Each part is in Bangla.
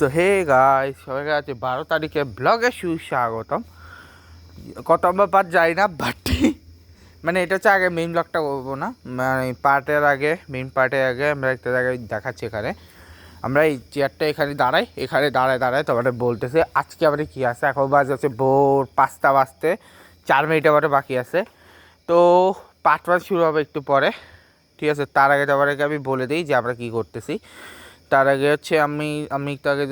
সো হে গাইস, সবাইকে আছে 12 তারিখে ব্লগে সুস্বাগতম। কত নম্বর পার্ট যাই না, বাট মানে এটা হচ্ছে আগে মেইন ব্লগটা করবো না, মানে পার্টের আগে, মেইন পার্টের আগে আমরা একটা জায়গায় দেখাচ্ছি। এখানে আমরা এই চেয়ারটা এখানে দাঁড়াই, এখানে দাঁড়ায় তোমাদের বলতেছে আজকে আবার কী আছে। এখন বাজে হচ্ছে ভোর 5টা বাজতে 4 মিনিট আবার বাকি আছে। তো পার্ট 1 শুরু হবে একটু পরে, ঠিক আছে। তার আগে তোমাদেরকে আমি বলে দিই যে আমরা কী করতেছি। তার আগে হচ্ছে আমি তাকে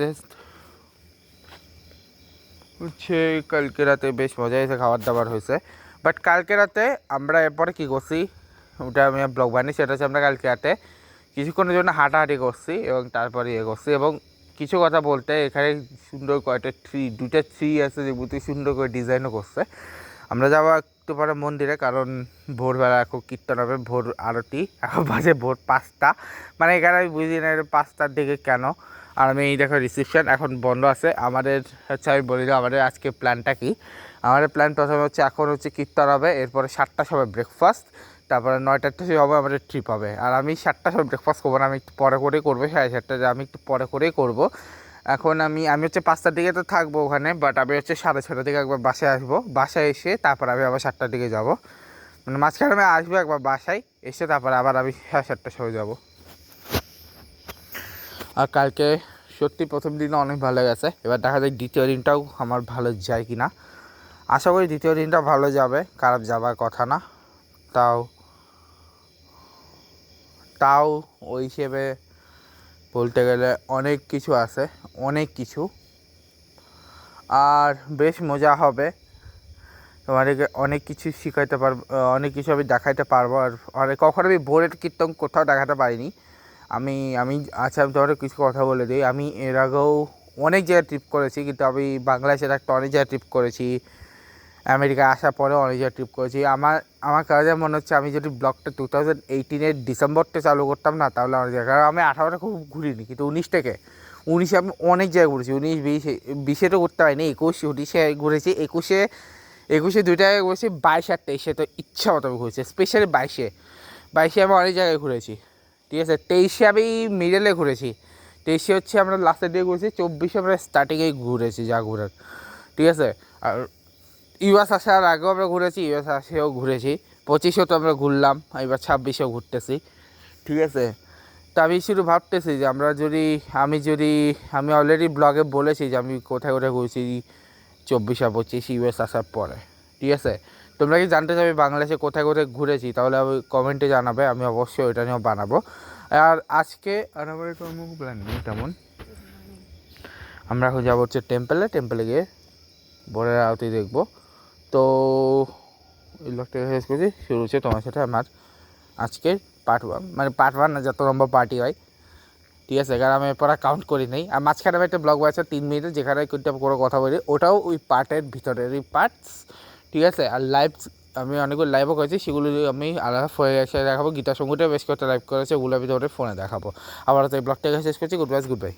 হচ্ছে কালকে রাতে বেশ মজা হয়েছে, খাবার দাবার হয়েছে। বাট কালকে রাতে আমরা এরপরে কী করছি ওটা আমি ব্লগ বানিয়ে, সেটা হচ্ছে আমরা কালকে রাতে কিছুক্ষণের জন্য হাঁটাহাঁটি করছি এবং তারপরে ইয়ে করছি। এবং কিছু কথা বলতে এখানে সুন্দর কয়েকটা দুইটা ট্রি আছে যেগুলো সুন্দর করে ডিজাইনও করছে। আমরা যাবো একটু পরে মন্দিরে, কারণ ভোরবেলা এখন কীর্তন হবে, ভোর আরতি। এখন বাজে ভোর 5টা, মানে এখানে আমি বুঝি না 5টার দিকে কেন। আর আমি এই দেখো রিসেপশন এখন বন্ধ আছে আমাদের। হচ্ছে আমি বলি না আমাদের আজকে প্ল্যানটা কি। আমাদের প্ল্যান প্রথমে হচ্ছে এখন হচ্ছে কীর্তন হবে, এরপরে 7টার সময় ব্রেকফাস্ট, তারপরে 9টার সময় আমাদের ট্রিপ হবে। আর আমি 7টার সময় ব্রেকফাস্ট করবো না, আমি একটু পরে করেই করবো, 7:30 আমি একটু পরে করেই করবো। এখন আমি হচ্ছে 5টার দিকে তো থাকবো ওখানে, বাট আমি হচ্ছে 6:30 দিকে একবার বাসায় আসবো। বাসায় এসে তারপর আমি আবার 7টার দিকে যাবো, মানে মাঝখানে আমি আসবো একবার বাসায় এসে, তারপর আবার আমি 7:30 সময় যাবো। আর কালকে সত্যি প্রথম দিনও অনেক ভালো গেছে, এবার দেখা যায় দ্বিতীয় দিনটাও আমার ভালো যায় কি না। আশা করি দ্বিতীয় দিনটা ভালো যাবে, খারাপ যাবার কথা না। তাও তাও ওই হিসেবে বলতে গেলে অনেক কিছু আছে, অনেক কিছু। আর বেশ মজা হবে, তোমাদেরকে অনেক কিছু শিখাইতে পারবো, অনেক কিছু আমি দেখাইতে পারবো। আর কখনো আমি ভোরের কীর্তন কোথাও দেখাতে পারিনি। আমি আমি আচ্ছা, আমি তোমাদের কিছু কথা বলে দিই। আমি এর আগেও অনেক জায়গায় ট্রিপ করেছি, কিন্তু আমি বাংলাদেশের একটা অনেক জায়গায় ট্রিপ করেছি, আমেরিকায় আসার পরেও অনেক জায়গায় ট্রিপ করেছি। আমার কাজে মনে হচ্ছে আমি যদি ব্লগটা 2018-এর ডিসেম্বরটা চালু করতাম না, তাহলে অনেক জায়গায়, কারণ আমি 18টা খুব ঘুরিনি, কিন্তু 19 আমি অনেক জায়গায় ঘুরেছি। 19-20 তো ঘুরতে পারিনি, 19 ঘুরেছি। 21 দুইটা জায়গায় ঘুরেছি, 22 আর 23 তো ইচ্ছা মতো আমি ঘুরেছি। স্পেশালি 22 আমি অনেক জায়গায় ঘুরেছি, ঠিক আছে। 23 আমি মিডলে ঘুরেছি, 23 হচ্ছে আমরা লাস্টের দিকে ঘুরেছি, 24 আমরা স্টার্টিংয়েই ঘুরেছি যা ঘুরার, ঠিক আছে। আর ইউএস আসার আগেও আমরা ঘুরেছি, ইউএস আসেও ঘুরেছি, 25 তো আমরা ঘুরলাম, এবার 26 ঘুরতেছি, ঠিক আছে। তা আমি শুধু ভাবতেছি যে আমি অলরেডি ব্লগে বলেছি যে আমি কোথায় কোথায় ঘুরছি 24 আর 25 ইউএস আসার পরে, ঠিক আছে। তোমরা কি জানতে চাও আমি বাংলাদেশে কোথায় কোথায় ঘুরেছি, তাহলে আমি কমেন্টে জানাবে, আমি অবশ্যই ওইটা নিয়েও বানাবো। আর আজকে আর আমার কোনো প্ল্যান নেই তেমন। আমরা এখন যাবো হচ্ছে টেম্পলে গিয়ে ভোরের আরতি দেখবো। তো এই ব্লগটা শেষ করছি, শুরু হচ্ছে তোমার সাথে আমার আজকের পার্ট 1, মানে পার্ট 1 না, যত নম্বর পার্টি হয়, ঠিক আছে। কারণ আমি এরপর কাউন্ট করি নেই। আর মাঝখানে আমি একটা ব্লগ আছে 3 মিনিটের, যেখানে কোনো কথা বলি, ওটাও ওই পার্টের ভিতরেরই পার্টস, ঠিক আছে। আর লাইভ আমি অনেকগুলো লাইভও করেছি, সেগুলো আমি আলাদা ফোনে এসে দেখাবো। গীতা সঙ্গীতেও বেশ কয়েকটা লাইভ করেছে, ওগুলো আমি তোমাদের ফোনে দেখাবো। আবার তো এই ব্লগটাকে শেষ করছি। Good bye.